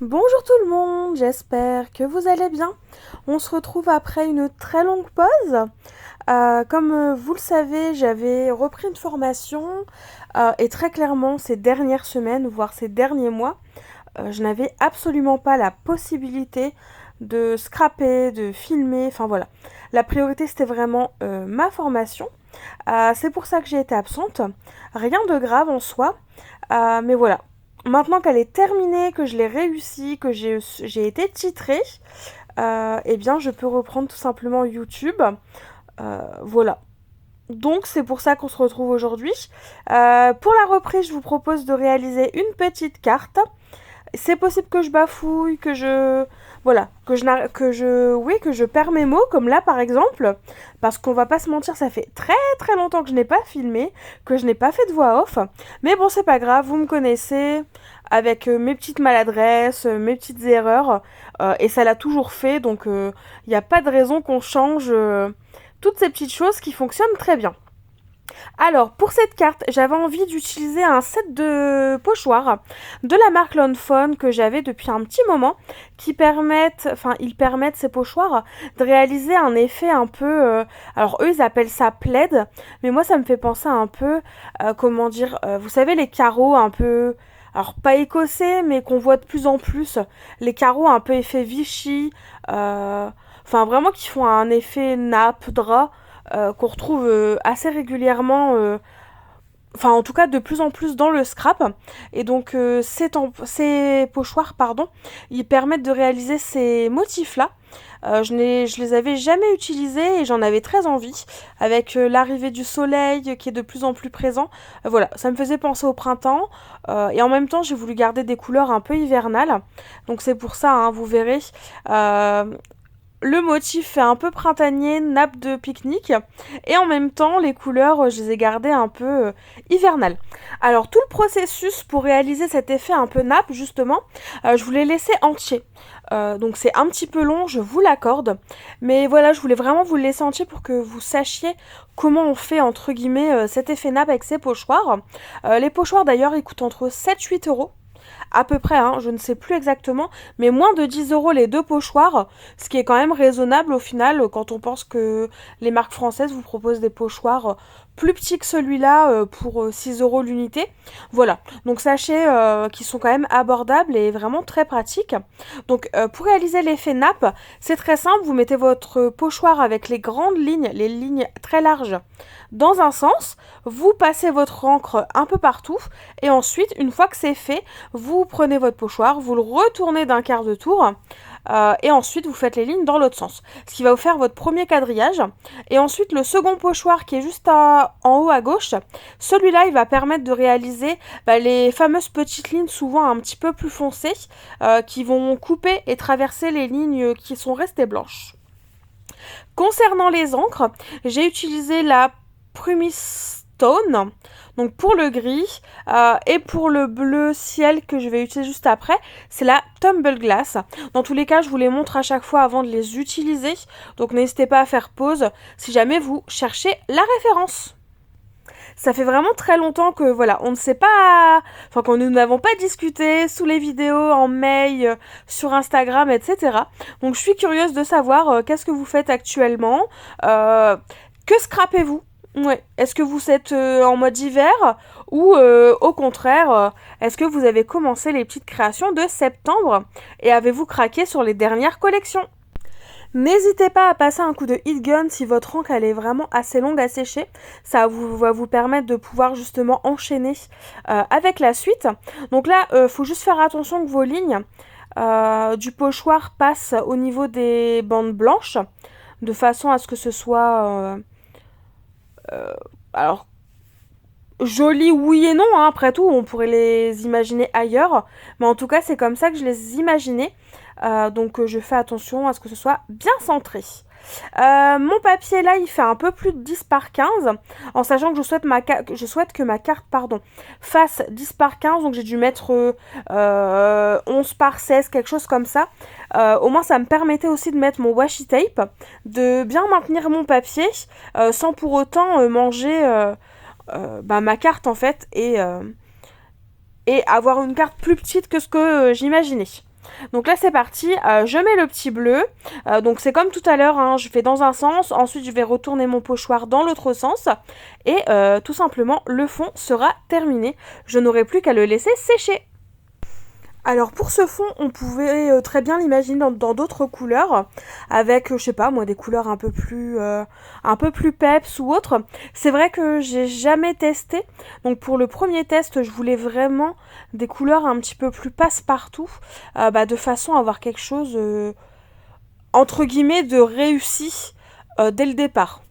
Bonjour tout le monde, j'espère que vous allez bien. On se retrouve après une très longue pause. Comme vous le savez, j'avais repris une formation et très clairement ces dernières semaines, voire ces derniers mois, je n'avais absolument pas la possibilité de scraper, de filmer, enfin voilà. La priorité c'était vraiment ma formation. C'est pour ça que j'ai été absente. Rien de grave en soi, mais voilà. Maintenant qu'elle est terminée, que je l'ai réussi, que j'ai été titrée, eh bien je peux reprendre tout simplement YouTube. Voilà. Donc c'est pour ça qu'on se retrouve aujourd'hui. Pour la reprise, je vous propose de réaliser une petite carte. C'est possible que je bafouille, que je voilà, que je perds mes mots comme là par exemple, parce qu'on va pas se mentir, ça fait très très longtemps que je n'ai pas filmé, que je n'ai pas fait de voix off, mais bon, c'est pas grave, vous me connaissez avec mes petites maladresses, mes petites erreurs et ça l'a toujours fait, donc il n'y a pas de raison qu'on change toutes ces petites choses qui fonctionnent très bien. Alors, pour cette carte, j'avais envie d'utiliser un set de pochoirs de la marque Lawnfawn que j'avais depuis un petit moment, ils permettent ces pochoirs de réaliser un effet un peu, alors eux ils appellent ça plaid, mais moi ça me fait penser un peu, comment dire, vous savez les carreaux un peu, alors pas écossais, mais qu'on voit de plus en plus, les carreaux un peu effet Vichy, enfin vraiment qui font un effet nappe, drap, qu'on retrouve assez régulièrement, enfin en tout cas de plus en plus dans le scrap. Et donc ces pochoirs, pardon, ils permettent de réaliser ces motifs-là. Je les avais jamais utilisés et j'en avais très envie. Avec l'arrivée du soleil qui est de plus en plus présent, voilà, ça me faisait penser au printemps. Et en même temps, j'ai voulu garder des couleurs un peu hivernales. Donc c'est pour ça, hein, vous verrez. Euh, le motif fait un peu printanier, nappe de pique-nique, et en même temps, les couleurs, je les ai gardées un peu hivernales. Alors, tout le processus pour réaliser cet effet un peu nappe, justement, je vous l'ai laissé entier. Donc, c'est un petit peu long, je vous l'accorde, mais voilà, je voulais vraiment vous le laisser entier pour que vous sachiez comment on fait, entre guillemets, cet effet nappe avec ces pochoirs. Les pochoirs, d'ailleurs, ils coûtent entre 7-8 € à peu près, hein, je ne sais plus exactement, mais moins de 10 € les deux pochoirs, ce qui est quand même raisonnable au final quand on pense que les marques françaises vous proposent des pochoirs plus petits que celui-là pour 6 € l'unité. Voilà, donc sachez qu'ils sont quand même abordables et vraiment très pratiques. Donc pour réaliser l'effet nappe, c'est très simple, vous mettez votre pochoir avec les grandes lignes, les lignes très larges, dans un sens, vous passez votre encre un peu partout, et ensuite, une fois que c'est fait, vous prenez votre pochoir, vous le retournez d'un quart de tour, et ensuite vous faites les lignes dans l'autre sens. Ce qui va vous faire votre premier quadrillage. Et ensuite le second pochoir qui est juste en haut à gauche, celui-là il va permettre de réaliser les fameuses petites lignes souvent un petit peu plus foncées qui vont couper et traverser les lignes qui sont restées blanches. Concernant les encres, j'ai utilisé la Prumistone, donc pour le gris, et pour le bleu ciel que je vais utiliser juste après, c'est la Tumble Glass. Dans tous les cas, je vous les montre à chaque fois avant de les utiliser, donc n'hésitez pas à faire pause si jamais vous cherchez la référence. Ça fait vraiment très longtemps que voilà, on ne sait pas, enfin que nous n'avons pas discuté sous les vidéos, en mail, sur Instagram, etc. Donc je suis curieuse de savoir qu'est-ce que vous faites actuellement, que scrapez-vous. Ouais. Est-ce que vous êtes en mode hiver ou au contraire, est-ce que vous avez commencé les petites créations de septembre et avez-vous craqué sur les dernières collections? N'hésitez pas à passer un coup de heat gun si votre encre elle est vraiment assez longue à sécher. Ça va vous permettre de pouvoir justement enchaîner avec la suite. Donc là, faut juste faire attention que vos lignes du pochoir passent au niveau des bandes blanches, de façon à ce que ce soit... alors, joli oui et non, hein, après tout, on pourrait les imaginer ailleurs. Mais en tout cas, c'est comme ça que je les imaginais. Donc je fais attention à ce que ce soit bien centré. Mon papier là il fait un peu plus de 10 par 15 en sachant que je souhaite que ma carte fasse 10 par 15, donc j'ai dû mettre 11 par 16, quelque chose comme ça. Au moins ça me permettait aussi de mettre mon washi tape, de bien maintenir mon papier sans pour autant manger ma carte en fait et avoir une carte plus petite que ce que j'imaginais. Donc là c'est parti, je mets le petit bleu, donc c'est comme tout à l'heure, hein, je fais dans un sens, ensuite je vais retourner mon pochoir dans l'autre sens, et tout simplement le fond sera terminé. Je n'aurai plus qu'à le laisser sécher. Alors pour ce fond, on pouvait très bien l'imaginer dans d'autres couleurs, avec, je sais pas moi, des couleurs un peu plus peps ou autre. C'est vrai que j'ai jamais testé, donc pour le premier test, je voulais vraiment des couleurs un petit peu plus passe-partout, de façon à avoir quelque chose, entre guillemets, de réussi dès le départ.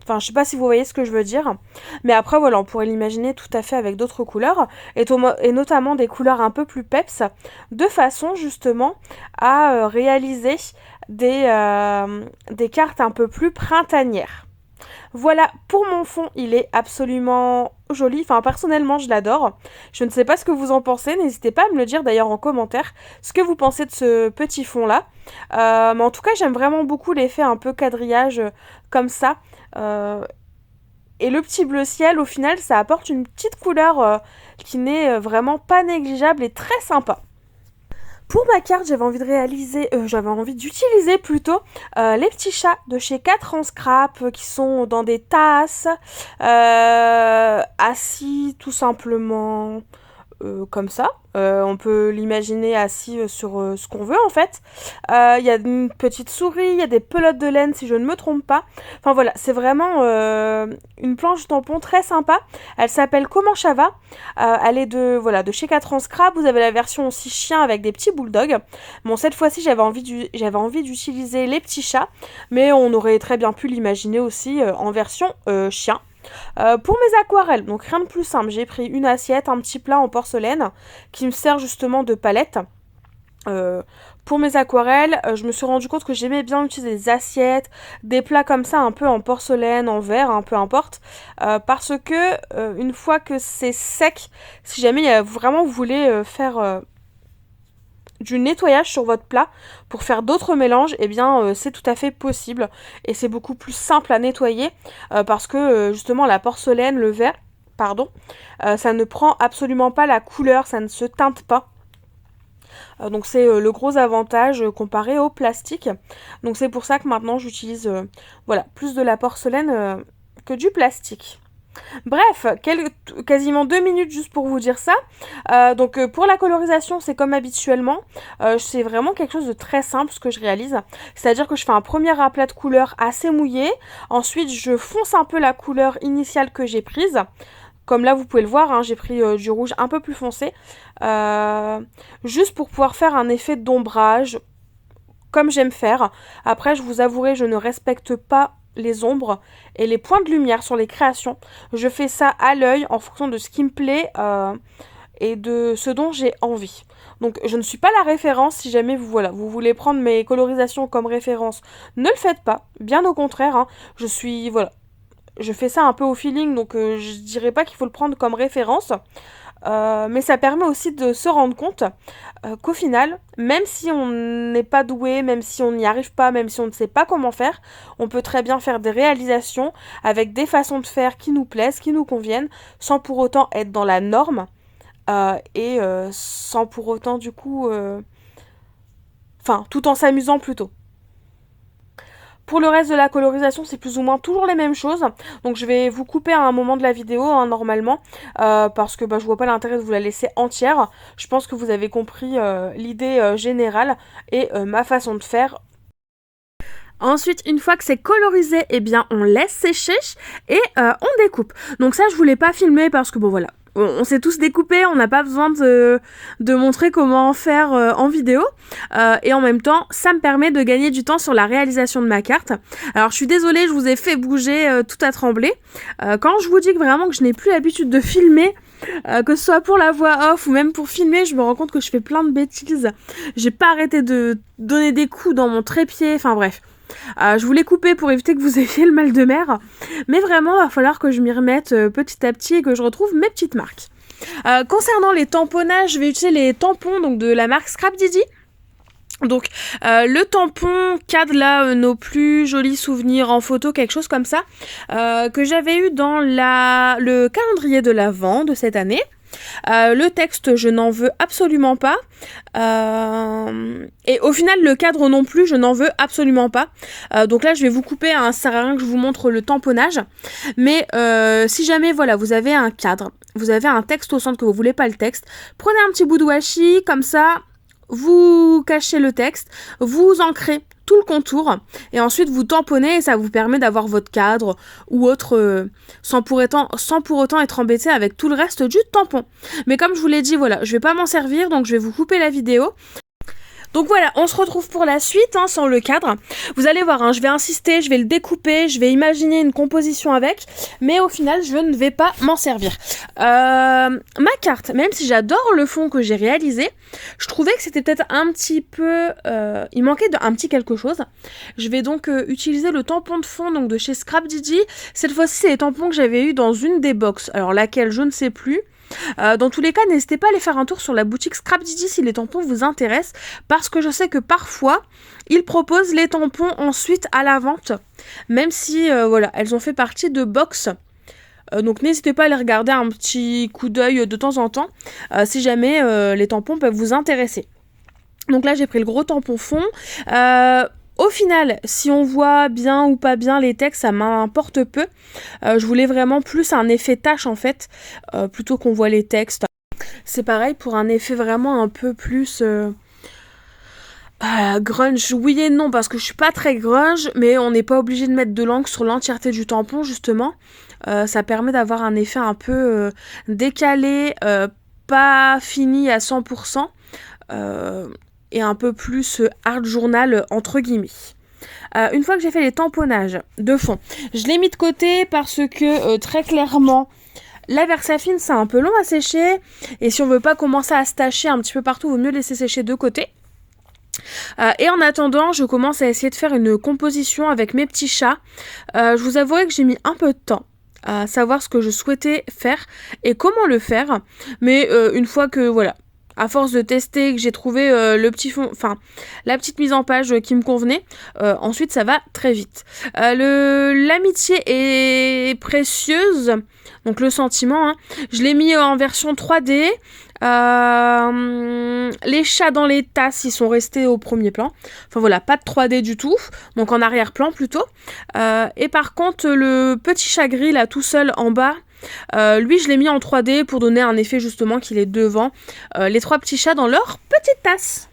Enfin, je sais pas si vous voyez ce que je veux dire. Mais après, voilà, on pourrait l'imaginer tout à fait avec d'autres couleurs. Et notamment des couleurs un peu plus peps. De façon, justement, à réaliser des cartes un peu plus printanières. Voilà, pour mon fond, il est absolument joli. Enfin, personnellement, je l'adore. Je ne sais pas ce que vous en pensez. N'hésitez pas à me le dire d'ailleurs en commentaire ce que vous pensez de ce petit fond-là. Mais en tout cas, j'aime vraiment beaucoup l'effet un peu quadrillage comme ça. Et le petit bleu ciel, au final, ça apporte une petite couleur qui n'est vraiment pas négligeable et très sympa. Pour ma carte, j'avais envie d'utiliser plutôt les petits chats de chez 4 en scrap qui sont dans des tasses, assis tout simplement comme ça. On peut l'imaginer assis sur ce qu'on veut en fait. Il y a une petite souris, il y a des pelotes de laine si je ne me trompe pas. Enfin voilà, c'est vraiment une planche tampon très sympa. Elle s'appelle Comment Chava. Elle est de chez 4 ans Scrap. Vous avez la version aussi chien avec des petits bulldogs. Bon, cette fois-ci j'avais envie d'utiliser les petits chats, mais on aurait très bien pu l'imaginer aussi en version chien. Pour mes aquarelles, donc rien de plus simple, j'ai pris une assiette, un petit plat en porcelaine qui me sert justement de palette. Pour mes aquarelles, je me suis rendu compte que j'aimais bien utiliser des assiettes, des plats comme ça un peu en porcelaine, en verre, peu importe, parce que une fois que c'est sec, si jamais vraiment vous voulez faire du nettoyage sur votre plat pour faire d'autres mélanges, eh bien c'est tout à fait possible et c'est beaucoup plus simple à nettoyer parce que justement la porcelaine, le verre, pardon, ça ne prend absolument pas la couleur, ça ne se teinte pas. Donc c'est le gros avantage comparé au plastique. Donc c'est pour ça que maintenant j'utilise plus de la porcelaine que du plastique. Bref, quasiment 2 minutes juste pour vous dire ça. Donc pour la colorisation, c'est comme habituellement. C'est vraiment quelque chose de très simple ce que je réalise. C'est-à-dire que je fais un premier aplat de couleur assez mouillé. Ensuite, je fonce un peu la couleur initiale que j'ai prise. Comme là, vous pouvez le voir, hein, j'ai pris du rouge un peu plus foncé. Juste pour pouvoir faire un effet d'ombrage, comme j'aime faire. Après, je vous avouerai, je ne respecte pas les ombres et les points de lumière sur les créations. Je fais ça à l'œil en fonction de ce qui me plaît et de ce dont j'ai envie. Donc je ne suis pas la référence. Si jamais vous voulez prendre mes colorisations comme référence, ne le faites pas. Bien au contraire, hein, je fais ça un peu au feeling, donc je dirais pas qu'il faut le prendre comme référence. Mais ça permet aussi de se rendre compte qu'au final, même si on n'est pas doué, même si on n'y arrive pas, même si on ne sait pas comment faire, on peut très bien faire des réalisations avec des façons de faire qui nous plaisent, qui nous conviennent, sans pour autant être dans la norme et sans pour autant du coup... tout en s'amusant plutôt. Pour le reste de la colorisation, c'est plus ou moins toujours les mêmes choses. Donc je vais vous couper à un moment de la vidéo, hein, normalement, parce que je vois pas l'intérêt de vous la laisser entière. Je pense que vous avez compris l'idée générale et ma façon de faire. Ensuite, une fois que c'est colorisé, eh bien on laisse sécher et on découpe. Donc ça, je voulais pas filmer parce que bon voilà. On s'est tous découpés, on n'a pas besoin de montrer comment faire en vidéo. Et en même temps, ça me permet de gagner du temps sur la réalisation de ma carte. Alors je suis désolée, je vous ai fait bouger tout à trembler. Quand je vous dis que vraiment que je n'ai plus l'habitude de filmer, que ce soit pour la voix off ou même pour filmer, je me rends compte que je fais plein de bêtises. J'ai pas arrêté de donner des coups dans mon trépied, enfin bref. Je voulais couper pour éviter que vous ayez le mal de mer, mais vraiment il va falloir que je m'y remette petit à petit et que je retrouve mes petites marques. Concernant les tamponnages, je vais utiliser les tampons donc de la marque Scrap Didi. Donc le tampon cadre là nos plus jolis souvenirs en photo, quelque chose comme ça, que j'avais eu dans le calendrier de l'Avent de cette année. Le texte, je n'en veux absolument pas. Et au final, le cadre non plus, je n'en veux absolument pas. Donc là, je vais vous couper, hein, ça sert à rien que je vous montre le tamponnage. Mais si jamais, voilà, vous avez un cadre, vous avez un texte au centre que vous voulez pas le texte, prenez un petit bout de washi, comme ça, vous cachez le texte, vous ancrez tout le contour et ensuite vous tamponnez et ça vous permet d'avoir votre cadre ou autre sans pour autant être embêté avec tout le reste du tampon. Mais comme je vous l'ai dit, voilà, je vais pas m'en servir donc je vais vous couper la vidéo. Donc voilà, on se retrouve pour la suite, hein, sans le cadre. Vous allez voir, hein, je vais insister, je vais le découper, je vais imaginer une composition avec, mais au final, je ne vais pas m'en servir. Ma carte, même si j'adore le fond que j'ai réalisé, je trouvais que c'était peut-être un petit peu... il manquait un petit quelque chose. Je vais donc utiliser le tampon de fond donc de chez Scrap Didi. Cette fois-ci, c'est les tampons que j'avais eu dans une des box. Alors laquelle, je ne sais plus. Dans tous les cas, n'hésitez pas à aller faire un tour sur la boutique Scrap Didi si les tampons vous intéressent, parce que je sais que parfois, ils proposent les tampons ensuite à la vente, même si, voilà, elles ont fait partie de box. Donc n'hésitez pas à aller regarder un petit coup d'œil de temps en temps, si jamais les tampons peuvent vous intéresser. Donc là, j'ai pris le gros tampon fond. Au final, si on voit bien ou pas bien les textes, ça m'importe peu. Je voulais vraiment plus un effet tache en fait, plutôt qu'on voit les textes. C'est pareil pour un effet vraiment un peu plus grunge. Oui et non, parce que je suis pas très grunge, mais on n'est pas obligé de mettre de l'encre sur l'entièreté du tampon justement. Ça permet d'avoir un effet un peu décalé, pas fini à 100%. Et un peu plus art journal entre guillemets. Une fois que j'ai fait les tamponnages de fond, je l'ai mis de côté parce que très clairement la Versafine c'est un peu long à sécher et si on veut pas commencer à se tacher un petit peu partout, il vaut mieux laisser sécher de côté. Et en attendant, je commence à essayer de faire une composition avec mes petits chats. Je vous avouerai que j'ai mis un peu de temps à savoir ce que je souhaitais faire et comment le faire, mais une fois que voilà, à force de tester, que j'ai trouvé le petit fond, enfin la petite mise en page qui me convenait, ensuite ça va très vite. L'amitié est précieuse, donc le sentiment, hein, je l'ai mis en version 3D. Les chats dans les tasses, ils sont restés au premier plan. Enfin voilà, pas de 3D du tout, donc en arrière-plan plutôt. Et par contre, le petit chat gris là tout seul en bas, lui je l'ai mis en 3D pour donner un effet justement qu'il est devant les trois petits chats dans leur petite tasse.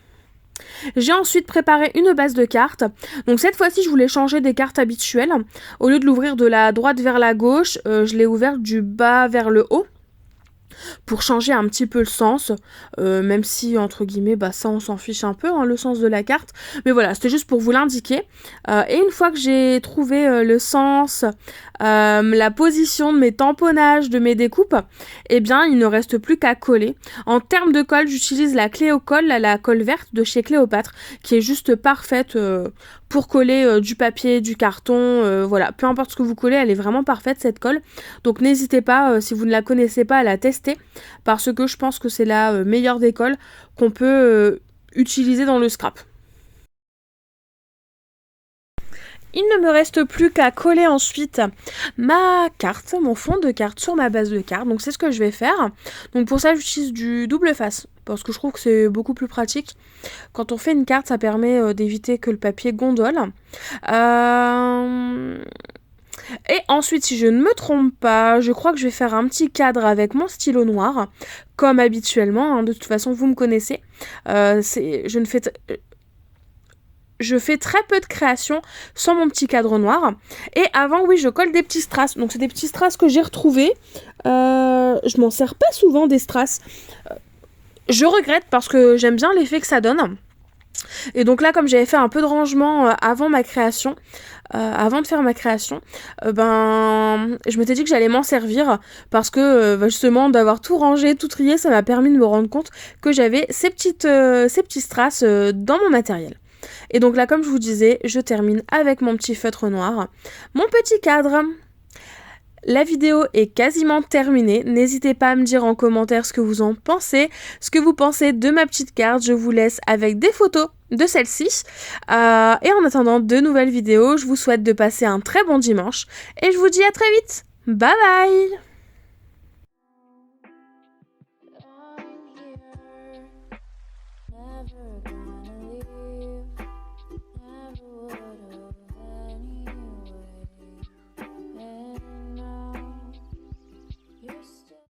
J'ai ensuite préparé une base de cartes. Donc cette fois-ci, je voulais changer des cartes habituelles. Au lieu de l'ouvrir de la droite vers la gauche, je l'ai ouvert du bas vers le haut, pour changer un petit peu le sens, même si entre guillemets bah ça on s'en fiche un peu, hein, le sens de la carte, mais voilà, c'était juste pour vous l'indiquer. Et une fois que j'ai trouvé le sens, la position de mes tamponnages, de mes découpes, eh bien il ne reste plus qu'à coller. En termes de colle, j'utilise la Cléocolle, la colle verte de chez Cléopâtre, qui est juste parfaite pour coller du papier, du carton, voilà, peu importe ce que vous collez, elle est vraiment parfaite cette colle. Donc n'hésitez pas, si vous ne la connaissez pas, à la tester, parce que je pense que c'est la meilleure des colles qu'on peut utiliser dans le scrap. Il ne me reste plus qu'à coller ensuite ma carte, mon fond de carte sur ma base de carte. Donc c'est ce que je vais faire. Donc pour ça j'utilise du double face parce que je trouve que c'est beaucoup plus pratique. Quand on fait une carte, ça permet d'éviter que le papier gondole. Et ensuite, si je ne me trompe pas, je crois que je vais faire un petit cadre avec mon stylo noir, comme habituellement, hein, de toute façon vous me connaissez. Je fais très peu de créations sans mon petit cadre noir. Et avant, oui, je colle des petits strass. Donc c'est des petits strass que j'ai retrouvés. Je m'en sers pas souvent des strass. Je regrette parce que j'aime bien l'effet que ça donne. Et donc là, comme j'avais fait un peu de rangement avant ma création, avant de faire ma création, je m'étais dit que j'allais m'en servir parce que justement d'avoir tout rangé, tout trié, ça m'a permis de me rendre compte que j'avais ces petits strass dans mon matériel. Et donc là, comme je vous disais, je termine avec mon petit feutre noir, mon petit cadre. La vidéo est quasiment terminée. N'hésitez pas à me dire en commentaire ce que vous en pensez, ce que vous pensez de ma petite carte. Je vous laisse avec des photos de celle-ci. Et en attendant de nouvelles vidéos, je vous souhaite de passer un très bon dimanche. Et je vous dis à très vite. Bye bye!